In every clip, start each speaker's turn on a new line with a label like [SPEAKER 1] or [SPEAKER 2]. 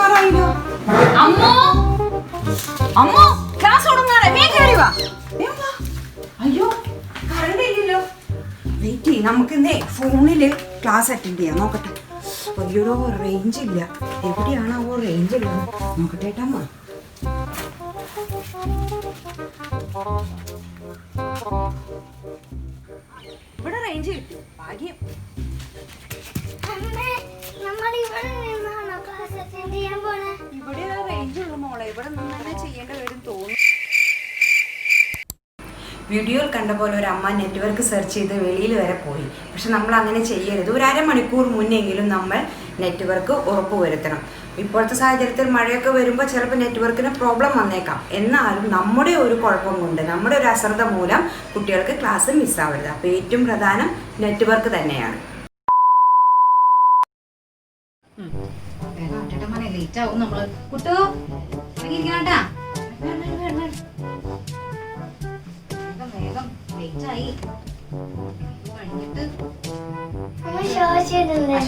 [SPEAKER 1] തുടങ്ങാറായില്ലോ. അമ്മോ അമ്മോ ക്ലാസ് തുടങ്ങാറേ, വേഗം കയറി വാ. അയ്യോ കറണ്ട് ഇല്ലല്ലോ. വെയിറ്റ് ചെയ്യും, നമുക്കിന്നേ ഫോണില് ക്ലാസ് അറ്റൻഡ് ചെയ്യാം. നോക്കട്ടെ. അയ്യോ റേഞ്ച് ഇല്ല. എവിടെയാണാവോ റേഞ്ച് ഉള്ളത്? നോക്കട്ടെ ഏട്ടമ്മ. ഇവിടെ റേഞ്ച് കിട്ടും, ഭാഗ്യം. ഇവിടെ റേഞ്ച് ഉള്ളു മോളെ, ഇവിടെ നിന്ന് തന്നെ ചെയ്യേണ്ട വരും തോന്നുന്നു. വീഡിയോയിൽ കണ്ട പോലെ ഒരു അമ്മ നെറ്റ്വർക്ക് സെർച്ച് ചെയ്ത് വെളിയിൽ വരെ പോയി. പക്ഷെ നമ്മൾ അങ്ങനെ ചെയ്യരുത്. ഒരു അരമണിക്കൂർ മുന്നെങ്കിലും നമ്മൾ നെറ്റ്വർക്ക് ഉറപ്പുവരുത്തണം. ഇപ്പോഴത്തെ സാഹചര്യത്തിൽ മഴയൊക്കെ വരുമ്പോൾ ചിലപ്പോൾ നെറ്റ്വർക്കിന് പ്രോബ്ലം വന്നേക്കാം. എന്നാലും നമ്മുടെ ഒരു കുഴപ്പം കൊണ്ട്, നമ്മുടെ ഒരു അശ്രദ്ധ മൂലം കുട്ടികൾക്ക് ക്ലാസ് മിസ്സാവരുത്. അപ്പോൾ ഏറ്റവും പ്രധാനം നെറ്റ്വർക്ക് തന്നെയാണ്. ലേറ്റ് ആവും നമ്മള്. കുട്ടു ഇറങ്ങിയിരിക്കണട്ടാ, വേഗം ലേറ്റ് ആയി. കഴിഞ്ഞിട്ട്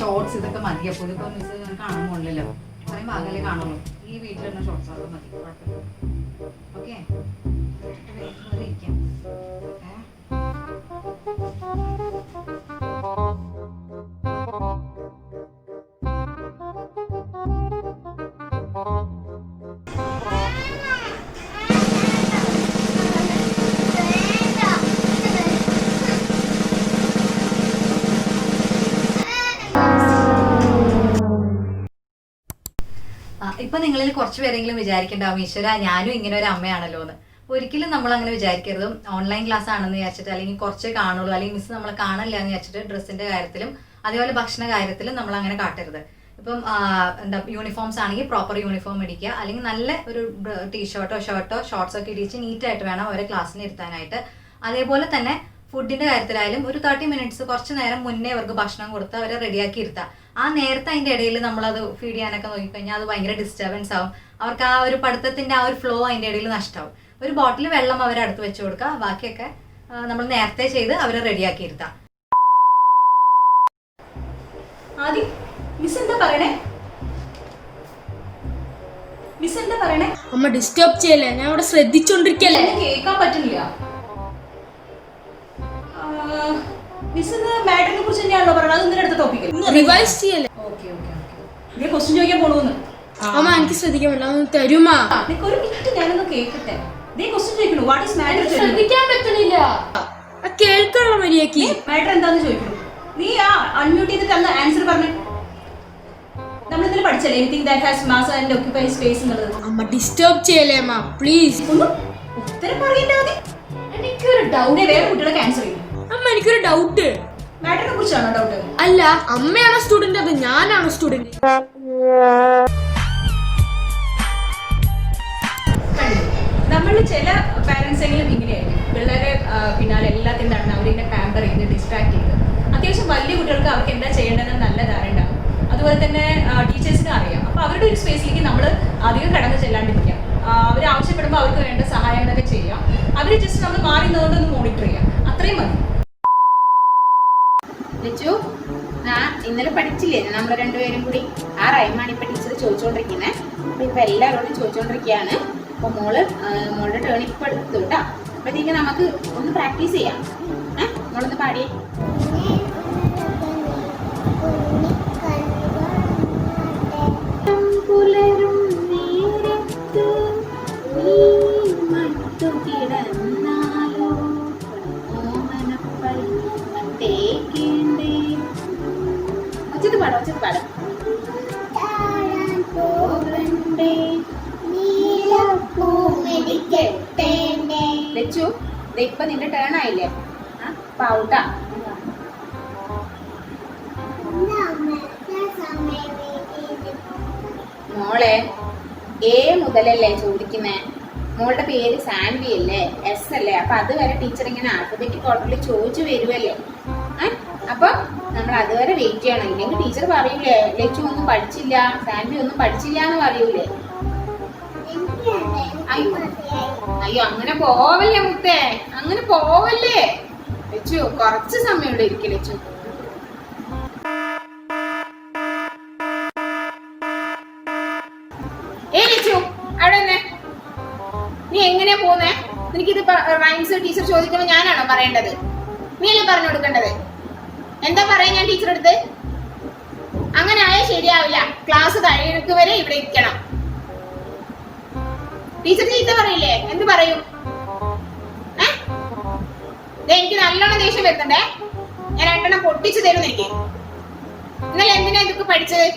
[SPEAKER 1] ഷോർട്സ് ഇതൊക്കെ മതി. അപ്പോൾ ഇതൊക്കെ മിസ് കാണാൻ പോകണില്ലല്ലോ, കുറേ ഭാഗമല്ലേ കാണുള്ളൂ. ഈ വീട്ടിലിരുന്ന ഷോർട്സ് ഒക്കെ മതി. ഓക്കെ, ഇരിക്കാം. ഇപ്പൊ നിങ്ങളിൽ കുറച്ച് പേരെങ്കിലും വിചാരിക്കണ്ടാവും, ഈശ്വര ഞാനും ഇങ്ങനെ ഒരു അമ്മയാണല്ലോ എന്ന്. ഒരിക്കലും നമ്മൾ അങ്ങനെ വിചാരിക്കരുത്. ഓൺലൈൻ ക്ലാസ് ആണെന്ന് വിചാരിച്ചിട്ട്, അല്ലെങ്കിൽ കുറച്ച് കാണുള്ളൂ, അല്ലെങ്കിൽ മിസ് നമ്മളെ കാണില്ല എന്ന് വിചാരിച്ചിട്ട് ഡ്രസ്സിന്റെ കാര്യത്തിലും അതേപോലെ ഭക്ഷണ കാര്യത്തിലും നമ്മൾ അങ്ങനെ കാട്ടരുത്. ഇപ്പം എന്താ യൂണിഫോംസ് ആണെങ്കിൽ പ്രോപ്പർ യൂണിഫോം ഇടിക്കുക, അല്ലെങ്കിൽ നല്ല ഒരു ടീഷർട്ടോ ഷർട്ടോ ഷോർട്സ് ഒക്കെ ഇടിച്ച് നീറ്റായിട്ട് വേണം അവരെ ക്ലാസ്സിന് ഇരുത്താനായിട്ട്. അതേപോലെ തന്നെ ഫുഡിന്റെ കാര്യത്തിലായാലും ഒരു 30 മിനിറ്റ്സ് കുറച്ച് നേരം മുന്നേ അവർക്ക് ഭക്ഷണം കൊടുത്ത് അവരെ റെഡിയാക്കി ഇരുത്താം. ആ നേരത്തെ അതിന്റെ ഇടയിൽ നമ്മളത് ഫീഡ് ചെയ്യാനൊക്കെ നോക്കിക്കഴിഞ്ഞാൽ അത് ഭയങ്കര ഡിസ്റ്റർബൻസ് ആവും. അവർക്ക് ആ ഒരു പഠിത്തത്തിന്റെ ആ ഒരു ഫ്ലോ അതിന്റെ ഇടയിൽ നഷ്ടമാവും. ഒരു ബോട്ടിൽ വെള്ളം അവരെ അടുത്ത് വെച്ച് കൊടുക്കുക, ബാക്കിയൊക്കെ നമ്മൾ നേരത്തെ ചെയ്ത് അവരെ റെഡിയാക്കി ഇരുത്താം. ആദ്യം മിസ് എന്താ പറയണേ? മിസ് എന്താ പറയണേ?
[SPEAKER 2] അമ്മ ഡിസ്റ്റർബ് ചെയ്യല്ലേ, ഞാൻ ഇവിടെ ശ്രദ്ധിച്ചോണ്ടിരിക്കല്ലേ.
[SPEAKER 1] കേൾക്കാൻ പറ്റില്ല. മിസ് മാറ്ററിനെ കുറിച്ച് തന്നെയാണല്ലോ പറഞ്ഞത്. അത് എന്തിനാ അടുത്ത ടോപ്പിക്
[SPEAKER 2] റിവൈസ് ചെയ്യല്ലേ?
[SPEAKER 1] Okay okay okay. നീ ക്വസ്റ്റ്യൻ ചോദിക്കാൻ പോണൂന്ന്.
[SPEAKER 2] അമ്മ എനിക്ക് ശ്രദ്ധിക്കാൻ പറ്റില്ല, ഒന്ന് തരുമാ?
[SPEAKER 1] നിനക്ക് ഒരു മിനിറ്റ് ഞാനൊന്ന് കേൾക്കട്ടെ. നീ ക്വസ്റ്റ്യൻ ചോദിക്കണു. What is matter?
[SPEAKER 2] ശ്രദ്ധിക്കാൻ പറ്റണില്ല. കേൾക്കാനുള്ള മര്യാദക്ക്
[SPEAKER 1] മാറ്റർ എന്താന്ന് ചോദിക്കണു. നീ ആ അൺമ്യൂട്ട് ചെയ്തിട്ട് അന്ന് ആൻസർ പറഞ്ഞു. നമ്മൾ ഇന്നലെ പഠിച്ചല്ലേ anything that has mass and occupied space എന്നുള്ളത്.
[SPEAKER 2] അമ്മ ഡിസ്റ്റർബ് ചെയ്യല്ലേ അമ്മ പ്ലീസ്.
[SPEAKER 1] ഒന്ന് ഉത്തരം പറയണ്ട. എനിക്കൊരു ഡൗട്ട്. വേറെ കുട്ടികളൊക്കെ ആൻസർ ചെയ്യും.
[SPEAKER 2] അമ്മ എനിക്കൊരു ഡൗട്ട്.
[SPEAKER 1] മാറ്ററിനെ കുറിച്ചാണോ ഡൗട്ട്?
[SPEAKER 2] അല്ല, അമ്മയാണ് സ്റ്റുഡന്റ്, അത് ഞാനാണ് സ്റ്റുഡന്റ്.
[SPEAKER 1] നമ്മൾ ചില പാരന്റ്സ് എങ്കിലും ഇങ്ങനെയായിരിക്കും. പിള്ളേരെ പിന്നാലെ എല്ലാത്തിനും നടന്ന് അവരിങ്ങനെ പാമ്പർ ചെയ്ത് ഡിസ്ട്രാക്ട് ചെയ്ത്. അത്യാവശ്യം വലിയ കുട്ടികൾക്ക് അവർക്ക് എന്താ ചെയ്യേണ്ടതെന്ന് നല്ല ധാരണ ഉണ്ടാവും. അതുപോലെ തന്നെ ടീച്ചേഴ്സിനും അറിയാം. അപ്പോൾ അവരുടെ ഒരു സ്പേസിലേക്ക് നമ്മൾ അധികം കടന്നു ചെല്ലാണ്ടിരിക്കാം. അവർ ആവശ്യപ്പെടുമ്പോൾ അവർക്ക് വേണ്ട സഹായങ്ങളൊക്കെ ചെയ്യാം. അവർ ജസ്റ്റ് നമ്മൾ മാറി നിന്നുകൊണ്ടൊന്ന് മോണിറ്റർ ചെയ്യാം, അത്രയും മതി.
[SPEAKER 3] ലച്ചു, ഞാൻ ഇന്നലെ പഠിച്ചില്ലേ നമ്മൾ രണ്ടുപേരും കൂടി? ആ റൈമാണ് ഇപ്പം ടീച്ചർ ചോദിച്ചുകൊണ്ടിരിക്കുന്നത്. അപ്പം ഇപ്പം എല്ലാവരോടും ചോദിച്ചുകൊണ്ടിരിക്കുകയാണ്. അപ്പോൾ മോളുടെ ടേൺ ഇപ്പം എടുത്തു കേട്ടോ. അപ്പോഴത്തേക്ക് നമുക്ക് ഒന്ന് പ്രാക്ടീസ് ചെയ്യാം. മോളൊന്ന് പാടിയേ. പുലരും നേരത്ത് നീ മട്ടു കിടന്നാലോ ഓമനപ്പൽ തേക്കേണ്ടേ. ഒച്ചത് പാടും, ഒച്ചത് പാടും. ലച്ചു, ഇപ്പൊ നിന്റെ ടേൺ ആയില്ലേ? പാവൂട്ടാ. മോളെ എ മുതലല്ലേ ചോദിക്കുന്നേ? മോളുടെ പേര് സാൻവി അല്ലേ? എസ് അല്ലേ? അപ്പൊ അതുവരെ ടീച്ചർ ഇങ്ങനെ ആൽഫബറ്റിക് ഓർഡറിൽ ചോദിച്ചു വരുമല്ലേ? അപ്പൊ നമ്മൾ അതുവരെ വെയിറ്റ് ചെയ്യണം. ഇല്ലെങ്കിൽ ടീച്ചർ പറയൂലേ ലച്ചു ഒന്നും പഠിച്ചില്ല, സാൻവി ഒന്നും പഠിച്ചില്ല എന്ന് പറയൂലേ? അയ്യോ അങ്ങനെ പോവല്ലേ മുത്തേ, അങ്ങനെ പോവല്ലേ. ലച്ചു കുറച്ച് സമയം ഇവിടെ ഇരിക്കും. ലച്ചു നീ എങ്ങനെയാ പോന്നേ? എനിക്കിത് റൈംസ് ടീച്ചർ ചോദിക്കുമ്പോൾ ഞാനാണോ പറയേണ്ടത്? നീയല്ലേ പറഞ്ഞു കൊടുക്കേണ്ടത്? എന്താ പറയാ ഞാൻ ടീച്ചർ അടുത്ത്? അങ്ങനെ ആയാൽ ശരിയാവില്ല. ക്ലാസ് കഴിയുന്നത് വരെ ഇവിടെ ഇരിക്കണം. ടീച്ചർ ചീത്ത പറയില്ലേ? എന്ത് പറയും? എനിക്ക് നല്ലോണം ദേഷ്യം വരുന്നുണ്ടേ. ഞാൻ 2 പൊട്ടിച്ചു തരും എനിക്ക്. ഇന്നലെ എന്തിനാ ഇതൊക്കെ പഠിച്ചത്?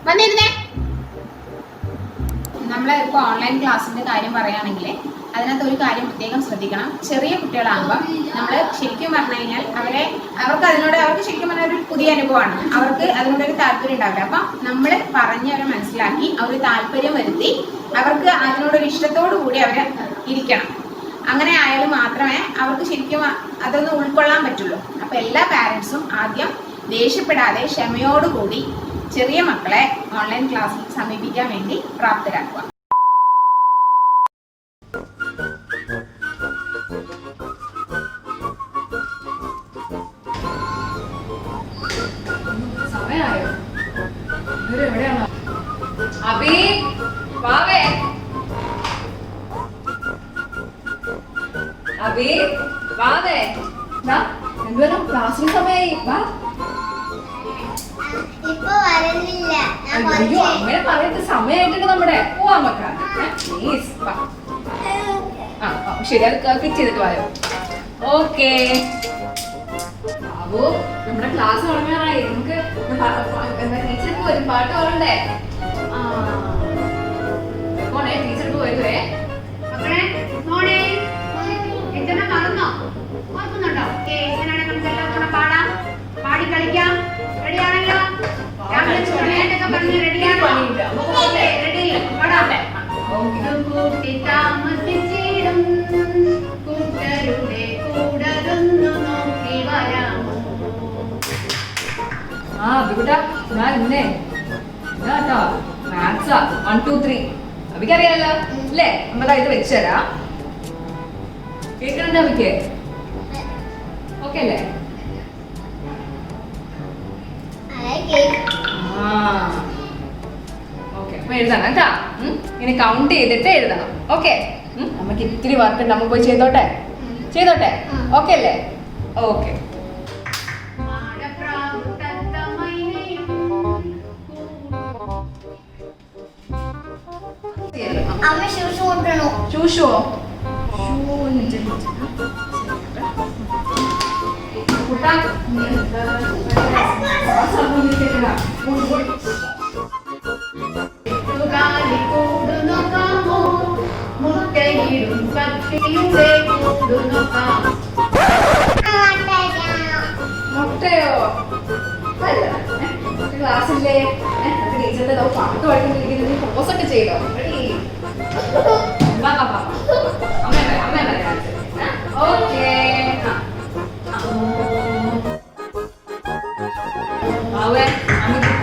[SPEAKER 3] വന്നിരുന്നേ. നമ്മളെ ഇപ്പൊ ഓൺലൈൻ ക്ലാസ്സിന്റെ കാര്യം പറയുകയാണെങ്കിൽ അതിനകത്ത് ഒരു കാര്യം പ്രത്യേകം ശ്രദ്ധിക്കണം. ചെറിയ കുട്ടികളാകുമ്പോൾ നമ്മൾ ശരിക്കും പറഞ്ഞു കഴിഞ്ഞാൽ അവർക്ക് ശരിക്കും പറഞ്ഞാൽ ഒരു പുതിയ അനുഭവമാണ്. അവർക്ക് അതിനോടൊരു താല്പര്യം ഉണ്ടാവില്ല. അപ്പം നമ്മൾ പറഞ്ഞവരെ മനസ്സിലാക്കി അവർ താല്പര്യം വരുത്തി അവർക്ക് അതിനോടൊരു ഇഷ്ടത്തോടു കൂടി അവരെ ഇരിക്കണം. അങ്ങനെ ആയാലും മാത്രമേ അവർക്ക് ശരിക്കും അതൊന്ന് ഉൾക്കൊള്ളാൻ പറ്റുള്ളൂ. അപ്പൊ എല്ലാ പാരൻസും ആദ്യം ദേഷ്യപ്പെടാതെ ക്ഷമയോടുകൂടി ചെറിയ മക്കളെ ഓൺലൈൻ ക്ലാസ്സിൽ സമീപിക്കാൻ വേണ്ടി പ്രാപ്തരാക്കുക.
[SPEAKER 1] സമയായോ? എവിടെയാണോ? അബി വാവേ, അബി വാവേ, എന്തുവരും ക്ലാസ്സിന് സമയായി. വാ. അയ്യോ അങ്ങനെ പറയുന്നത് സമയമായിട്ടുണ്ട്. നമ്മുടെ പോവാൻ വെക്കാം. പ്ലീസ് വാ. ശരി, അത് ഫിറ്റ് ചെയ്തിട്ട് വായോ. ഓക്കെ ബാബു, നമ്മുടെ ക്ലാസ് തുടങ്ങാറായി. നമുക്ക് ടീച്ചർക്ക് വരും, പാട്ട് പാടണ്ടേ? പോണേ, ടീച്ചർക്ക് വരുവേ.
[SPEAKER 3] മക്കളെ മോനെ എന്തെന്നാ മറന്നോ? ഓർക്കുന്നുണ്ടോ? എങ്ങനെയാണ് നമുക്ക് എല്ലാം കൂടെ പാടാം, പാടി കളിക്കാം. റെഡിയാണല്ലോ? രാവിലെ ചോദിക്കാനൊക്കെ പറഞ്ഞ് റെഡിയാണോ? റെഡി പാടാം. കൂട്ടി താമസിച്ചിടും കൂട്ടരുടെ കൂടതൊന്നു നോക്കി വരാമോ?
[SPEAKER 1] അബികുട്ടാ, ഞാൻ ഇന്നേ കേട്ടോ മാത്സാ 1 2 3 അബിക്കറിയാലോ അല്ലേ? നമ്മളതാ ഇത് വെച്ചുതരാം. കേൾക്കണ്ട അബിക്ക്? ഓക്കെ അല്ലേ? ഓക്കെ, അപ്പൊ എഴുതണം കേട്ടാ. ഇങ്ങനെ കൗണ്ട് ചെയ്തിട്ട് എഴുതണം. ഓക്കെ, നമുക്ക് ഇത്തിരി വർക്ക് ഉണ്ട്, നമ്മൾ പോയി ചെയ്തോട്ടെ. ഓക്കെ അല്ലേ? ഓക്കെ. ശൂഷോ കുട്ടാ മുട്ടയോ? ക്ലാസ്സില്ലേ ടീച്ചറിന്റെ പാട്ട് പഠിക്കൊണ്ടിരിക്കുന്നത് പോസൊക്കെ ചെയ്തോ? ഓക്കെ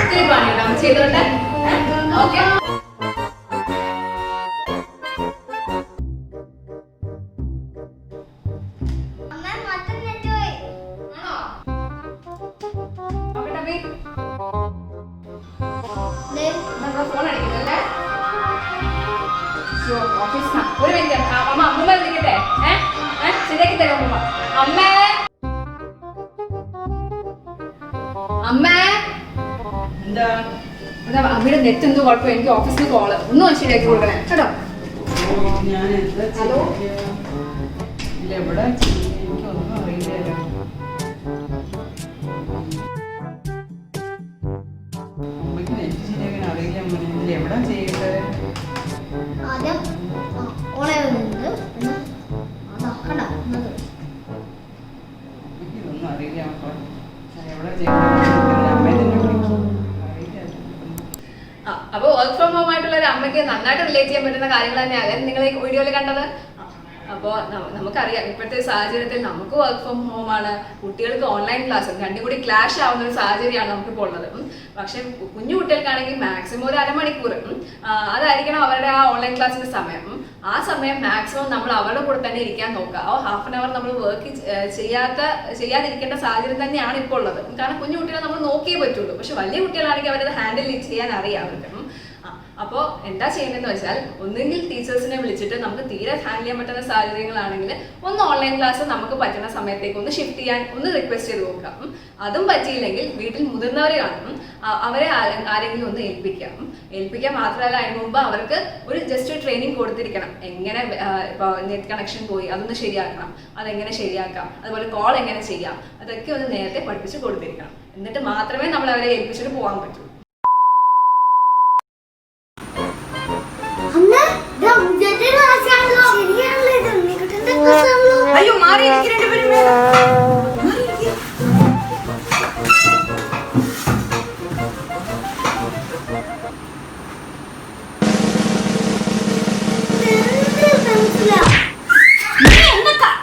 [SPEAKER 1] ഇത്തിരി പണിയുണ്ടോ ചെയ്തോട്ടെ? ഓക്കെ. ഫോൺ അടിക്കുന്നല്ലേ? ഒരു മിനിറ്റ് അമ്മ വിളിക്കട്ടെ. ശരിയാക്കി തരാം അമ്മ. അമ്മേ എന്താ അമ്മയുടെ നെറ്റ് എന്തോ കുഴപ്പം. എനിക്ക് ഓഫീസിൽ കോള് ഒന്നും ശരിയാക്കി കൊടുക്കണേ കേട്ടോ. ഹലോ, എനിക്കൊന്നും അറിയില്ലല്ലോ. എവിടെ ചെയ്യേണ്ടത്? ഇതൊന്നും അറിയില്ല. എവിടെ അപ്പൊ വർക്ക് ഫ്രം ഹോം ആയിട്ടുള്ള ഒരു അമ്മയ്ക്ക് നന്നായിട്ട് റിലേറ്റ് ചെയ്യാൻ പറ്റുന്ന കാര്യങ്ങൾ തന്നെയാണ് നിങ്ങൾ ഈ വീഡിയോയിൽ കണ്ടത്. അപ്പോൾ നമുക്കറിയാം ഇപ്പോഴത്തെ സാഹചര്യത്തിൽ നമുക്ക് വർക്ക് ഫ്രം ഹോം ആണ്, കുട്ടികൾക്ക് ഓൺലൈൻ ക്ലാസ്, രണ്ടും കൂടി ക്ലാഷ് ആവുന്ന ഒരു സാഹചര്യമാണ് നമുക്കിപ്പോൾ ഉള്ളത്. പക്ഷെ കുഞ്ഞു കുട്ടികൾക്കാണെങ്കിൽ മാക്സിമം ഒരു 1/2 മണിക്കൂർ അതായിരിക്കണം അവരുടെ ആ ഓൺലൈൻ ക്ലാസ്സിന്റെ സമയം.
[SPEAKER 4] ആ സമയം മാക്സിമം നമ്മൾ അവരുടെ കൂടെ തന്നെ ഇരിക്കാൻ നോക്കുക. ആ ഹാഫ് ആൻ അവർ നമ്മൾ വർക്ക് ചെയ്യാതിരിക്കേണ്ട സാഹചര്യം തന്നെയാണ് ഇപ്പോൾ ഉള്ളത്. കാരണം കുഞ്ഞു കുട്ടികളെ നമ്മൾ നോക്കിയേ പറ്റുള്ളൂ. പക്ഷെ വലിയ കുട്ടികളാണെങ്കിൽ അവരത് ഹാൻഡിൽ ചെയ്യാൻ അറിയാം അവർക്ക്. അപ്പോൾ എന്താ ചെയ്യേണ്ടതെന്ന് വെച്ചാൽ ഒന്നുകിൽ ടീച്ചേഴ്സിനെ വിളിച്ചിട്ട് നമുക്ക് തീരെ ഹാൻഡിൽ ചെയ്യാൻ പറ്റുന്ന സാഹചര്യങ്ങളാണെങ്കിൽ ഒന്ന് ഓൺലൈൻ ക്ലാസ് നമുക്ക് പറ്റുന്ന സമയത്തേക്ക് ഒന്ന് ഷിഫ്റ്റ് ചെയ്യാൻ ഒന്ന് റിക്വസ്റ്റ് ചെയ്ത് നോക്കാം. അതും പറ്റിയില്ലെങ്കിൽ വീട്ടിൽ മുതിർന്നവരെ കാണും, അവരെ ആരെങ്കിലും ഒന്ന് ഏൽപ്പിക്കാൻ മാത്രമല്ല അതിന് മുമ്പ് അവർക്ക് ഒരു ജസ്റ്റ് ട്രെയിനിങ് കൊടുത്തിരിക്കണം. എങ്ങനെ നെറ്റ് കണക്ഷൻ പോയി അതൊന്ന് ശരിയാക്കണം, അതെങ്ങനെ ശരിയാക്കാം, അതുപോലെ കോൾ എങ്ങനെ ചെയ്യാം, അതൊക്കെ ഒന്ന് നേരത്തെ പഠിപ്പിച്ച് കൊടുത്തിരിക്കണം. എന്നിട്ട് മാത്രമേ നമ്മൾ അവരെ ഏൽപ്പിച്ചിട്ട് പോകാൻ പറ്റൂ.
[SPEAKER 1] അയ്യോ മാറി രണ്ടുപേരും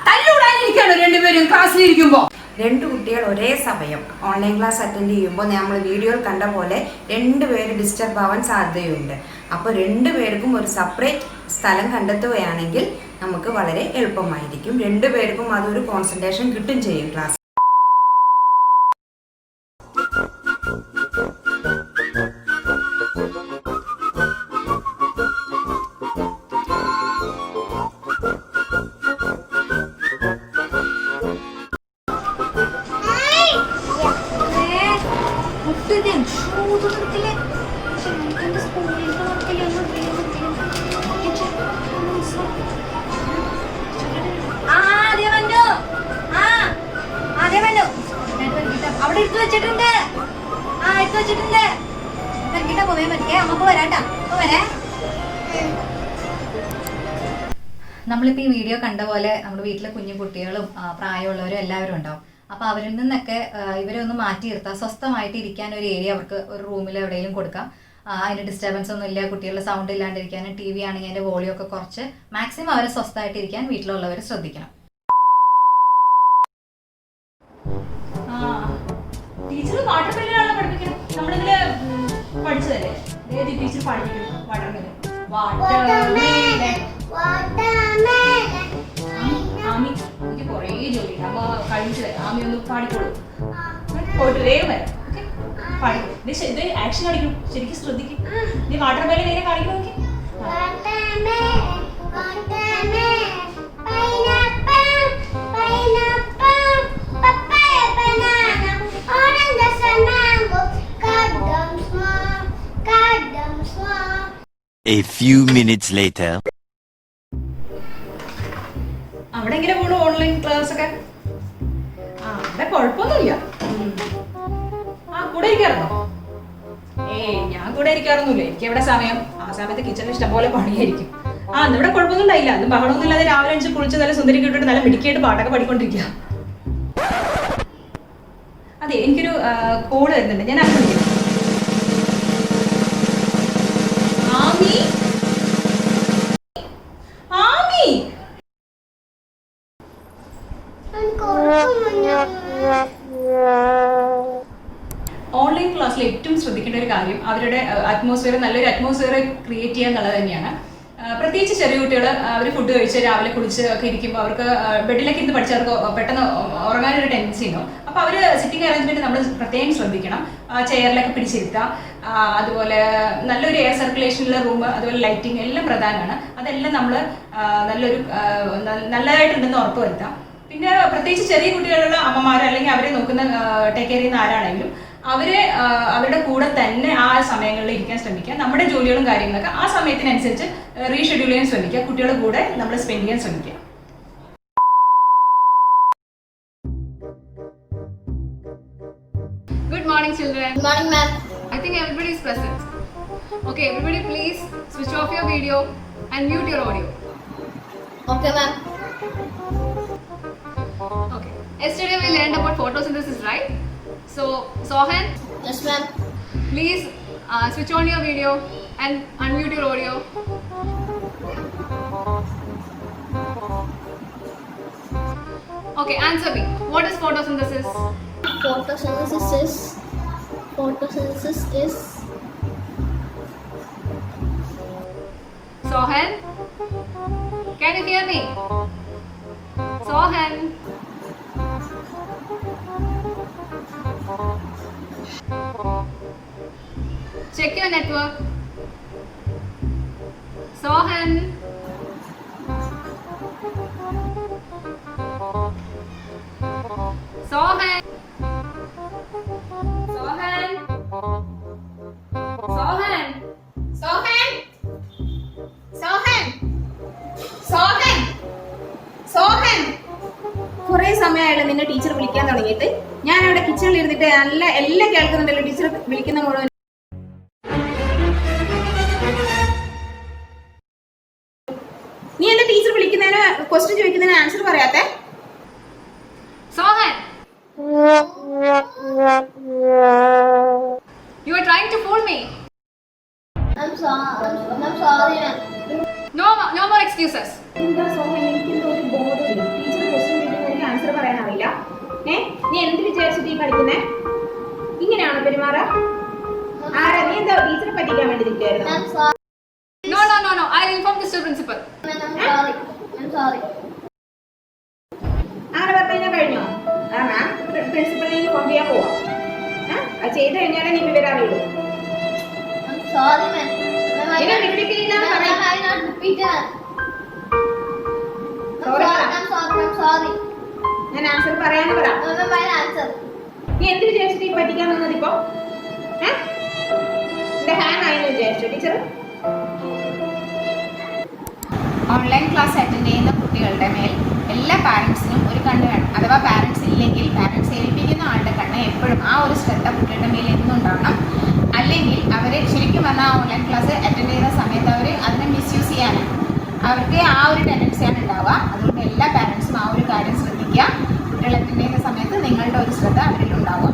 [SPEAKER 1] തല്ലൂടാനിരിക്കാണോ രണ്ടുപേരും ക്ലാസ്സിലിരിക്കുമ്പോ?
[SPEAKER 5] രണ്ട് കുട്ടികൾ ഒരേ സമയം ഓൺലൈൻ ക്ലാസ് അറ്റൻഡ് ചെയ്യുമ്പോൾ നമ്മൾ വീഡിയോയിൽ കണ്ട പോലെ രണ്ടുപേര് ഡിസ്റ്റർബ് ആവാൻ സാധ്യതയുണ്ട്. അപ്പോൾ രണ്ടുപേർക്കും ഒരു സെപ്പറേറ്റ് സ്ഥലം കണ്ടെത്തുകയാണെങ്കിൽ നമുക്ക് വളരെ എളുപ്പമായിരിക്കും. രണ്ടുപേർക്കും അതൊരു കോൺസെൻട്രേഷൻ കിട്ടും ചെയ്യും ക്ലാസ്.
[SPEAKER 1] അവിടെ എടുത്തു വെച്ചിട്ടുണ്ട്. എടുത്തു വെച്ചിട്ടുണ്ട്. മരിക്കട്ടെ പോവേ മരിക്കേ. അമ്മക്ക് വരാട്ടാ. വരേ. നമ്മളിപ്പോൾ ഈ വീഡിയോ കണ്ട പോലെ നമ്മുടെ വീട്ടിലെ കുഞ്ഞു കുട്ടികളും പ്രായമുള്ളവരും എല്ലാവരും ഉണ്ടാവും. അപ്പോൾ അവരിൽ നിന്നൊക്കെ ഇവരെ ഒന്ന് മാറ്റി നിർത്താം. സ്വസ്ഥമായിട്ട് ഇരിക്കാൻ ഒരു ഏരിയ അവർക്ക് ഒരു റൂമിൽ എവിടെയെങ്കിലും കൊടുക്കാം. അതിന് ഡിസ്റ്റർബൻസ് ഒന്നും ഇല്ല, കുട്ടികളുടെ സൗണ്ട് ഇല്ലാണ്ടിരിക്കാൻ. ടി വി ആണെങ്കിൽ അതിൻ്റെ വോളിയം ഒക്കെ കുറച്ച് മാക്സിമം അവരെ സ്വസ്ഥമായിട്ടിരിക്കാൻ വീട്ടിലുള്ളവർ ശ്രദ്ധിക്കണം.
[SPEAKER 4] ടീച്ചർ വാട്ടർമെലനാണല്ലോ പഠിപ്പിക്കുന്നത്. നമ്മളിതില് പഠിച്ചതല്ലേ ടീച്ചർ പഠിപ്പിക്കുന്നു. ആമി എനിക്ക് കുറേ ജോലിയുണ്ട്. അമ്മ കഴിച്ചു തരാം. ആമി ഒന്ന് പാടിക്കോളൂ. പോയിട്ട് വേഗം വരാം. ഓക്കെ പാടിക്കോളൂ. ഇത് ആക്ഷൻ കാണിക്കണം. ശരിക്കും ശ്രദ്ധിക്കും. നീ വാട്ടർമെലൻ എങ്ങനെ കാണിക്കണം നോക്കി.
[SPEAKER 6] A few minutes later.
[SPEAKER 4] അവിടെ എങ്ങനെ പോണു ഓൺലൈൻ ക്ലാസ് ഒക്കെ? അവിടെ കുഴപ്പമൊന്നുമില്ല. കൂടെ ഇരിക്കാറുണ്ടോ? ഞാൻ കൂടെ ഇരിക്കാറൊന്നുമില്ല. എനിക്ക് എവിടെ സമയം? ആ സമയത്ത് കിച്ചണിൽ ഇഷ്ടംപോലെ പണിയായിരിക്കും. ഇവിടെ കുഴപ്പമൊന്നും ഉണ്ടായില്ല. അന്ന് ബഹളമൊന്നും ഇല്ലാതെ രാവിലെ അഞ്ച് കുളിച്ച് നല്ല സുന്ദരി കിട്ടിട്ട് നല്ല മിടിക്കായിട്ട് പാട്ടൊക്കെ പാടിക്കൊണ്ടിരിക്കുക. അതെ, എനിക്കൊരു കോള് വരുന്നുണ്ട്. ഞാൻ അങ്ങനെ വിളിക്കാം. ആമി ആമി ഓൺലൈൻ ക്ലാസ്സിൽ ഏറ്റവും ശ്രദ്ധിക്കേണ്ട ഒരു കാര്യം അവരുടെ അറ്റ്മോസ്ഫിയർ, നല്ലൊരു അറ്റ്മോസ്ഫിയർ ക്രിയേറ്റ് ചെയ്യുക എന്നുള്ളത് തന്നെയാണ്. പ്രത്യേകിച്ച് ചെറിയ കുട്ടികൾ അവർ ഫുഡ് കഴിച്ച് രാവിലെ കുളിച്ച് ഒക്കെ ഇരിക്കുമ്പോൾ അവർക്ക് ബെഡിലൊക്കെ ഇരുന്ന് പഠിച്ചവർക്ക് പെട്ടെന്ന് ഉറങ്ങാനൊരു ടെൻഡൻസി ഉണ്ടാവും. അപ്പോൾ അവർ സിറ്റിംഗ് അറേഞ്ച്മെന്റ് നമ്മൾ പ്രത്യേകം ശ്രദ്ധിക്കണം. ചെയറിലൊക്കെ പിടിച്ചിരുത്താം. അതുപോലെ നല്ലൊരു എയർ സർക്കുലേഷനുള്ള റൂം, അതുപോലെ ലൈറ്റിംഗ് എല്ലാം പ്രധാനമാണ്. അതെല്ലാം നമ്മൾ നല്ലതായിട്ടുണ്ടെന്ന് ഉറപ്പ് വരുത്താം. പിന്നെ പ്രത്യേകിച്ച് ചെറിയ കുട്ടികളുള്ള അമ്മമാർ അല്ലെങ്കിൽ അവരെ നോക്കുന്ന ടേക്ക് കെയർ ചെയ്യുന്ന ആരാണെങ്കിലും അവരുടെ കൂടെ തന്നെ ആ സമയങ്ങളിൽ ഇരിക്കാൻ ശ്രമിക്കുക. നമ്മുടെ ജോലികളും കാര്യങ്ങളൊക്കെ ആ സമയത്തിനനുസരിച്ച് റീഷെഡ്യൂൾ ചെയ്യാൻ ശ്രമിക്കുക. കുട്ടികളുടെ കൂടെ നമ്മൾ സ്പെൻഡ് ചെയ്യാൻ ശ്രമിക്കുക.
[SPEAKER 7] Good morning, children.
[SPEAKER 2] Good morning, ma'am.
[SPEAKER 7] I think everybody is present. Okay, everybody please switch off your video and mute your audio.
[SPEAKER 2] Okay, ma'am.
[SPEAKER 7] Okay. Yesterday we learned about photosynthesis, right? So, Sohan,
[SPEAKER 2] Yes, ma'am.
[SPEAKER 7] please switch on your video and unmute your audio. Okay, answer me. What is photosynthesis?
[SPEAKER 2] Photosynthesis is
[SPEAKER 7] Sohan? Can you hear me? Sohan. Check your network. Sohan. Sohan. Sohan. Sohan.
[SPEAKER 3] Sohan Sohan Sohan Sohan കുറെ സമയമായല്ലോ നിന്നെ teacher വിളിക്കാൻ തുടങ്ങിയിട്ട്. ഞാൻ അവിടെ കിച്ചണിൽ ഇരുന്നിട്ട് നല്ല എല്ലാം കേൾക്കുന്നുണ്ടല്ലോ ടീച്ചർ വിളിക്കുന്ന മുഴുവൻ. നീ എന്താ ടീച്ചർ വിളിക്കുന്നതിന് ക്വസ്റ്റ്യൻ ചോദിക്കുന്നതിന് answer പറയാത്തെ?
[SPEAKER 7] Sohan. You are trying to fool me.
[SPEAKER 2] I'm sorry, ma'am.
[SPEAKER 7] No more excuses.
[SPEAKER 3] എന്താ സോഹൻ, എനിക്കെന്തോ ഒരു ബോധമില്ല. ടീച്ചർ ക്വസ്റ്റ്യൻ ചോദിക്കുന്നതിന് ആൻസർ പറയാനാവില്ല. നീ എന്ത് വിചാരിച്ചിട്ട് ഈ പഠിക്കുന്നേ? ഇങ്ങനെയാണോ പെരുമാറാ? ആരാ നീ എന്താ ടീച്ചറെ പറ്റിക്കാൻ വേണ്ടി നിൽക്കുകയായിരുന്നു?
[SPEAKER 2] I'm sorry.
[SPEAKER 7] No. I'll inform this to principal.
[SPEAKER 2] I'm sorry.
[SPEAKER 3] ആരെ പറഞ്ഞു കഴിഞ്ഞോ? മാം പ്രിൻസിപ്പലിനെ ഇൻഫോം ചെയ്യാൻ പോവാം. അത് ചെയ്ത് കഴിഞ്ഞാലേ നീ വിവരം അറിയുള്ളൂ.
[SPEAKER 2] I'm sorry, ma'am.
[SPEAKER 3] ഇതിനെ repeat ചെയ്യില്ലാന്ന് പറയ്.
[SPEAKER 2] I not repeat it.
[SPEAKER 3] Sorry, ma'am.
[SPEAKER 2] I'm sorry.
[SPEAKER 3] ഞാൻ ആൻസർ പറയാന്ന് പറ.
[SPEAKER 2] Ma'am, I'll answer.
[SPEAKER 3] നീ എന്ത് വിചാരിച്ചിട്ട് ഈ പഠിക്കാൻ വന്നത് ഇപ്പൊ? എന്റെ ഹാങ് ആയെന്ന് വിചാരിച്ചോ ടീച്ചർ? ഓൺലൈൻ ക്ലാസ് അറ്റൻഡ് ചെയ്യുന്ന കുട്ടികളുടെ മേൽ എല്ലാ പാരൻസിനും ഒരു കണ്ണ് വേണം. അഥവാ പാരൻസ് ഇല്ലെങ്കിൽ പാരൻസ് ഏൽപ്പിക്കുന്ന ആളുടെ കണ്ണ് എപ്പോഴും ആ ഒരു ശ്രദ്ധ കുട്ടികളുടെ മേൽ എന്നും ഉണ്ടാവണം. അല്ലെങ്കിൽ അവർ ശരിക്കും പറഞ്ഞാൽ ആ ഓൺലൈൻ ക്ലാസ് അറ്റൻഡ് ചെയ്യുന്ന സമയത്ത് അവർ അതിനെ മിസ്യൂസ് ചെയ്യാനാണ് അവർക്ക് ആ ഒരു ടെൻഡൻസിയാണ് ഉണ്ടാവുക. അതുകൊണ്ട് എല്ലാ പാരൻസും ആ ഒരു കാര്യം ശ്രദ്ധിക്കുക. കുട്ടികൾ അറ്റൻഡ് ചെയ്യുന്ന സമയത്ത് നിങ്ങളുടെ ഒരു ശ്രദ്ധ അവരിൽ ഉണ്ടാവുക.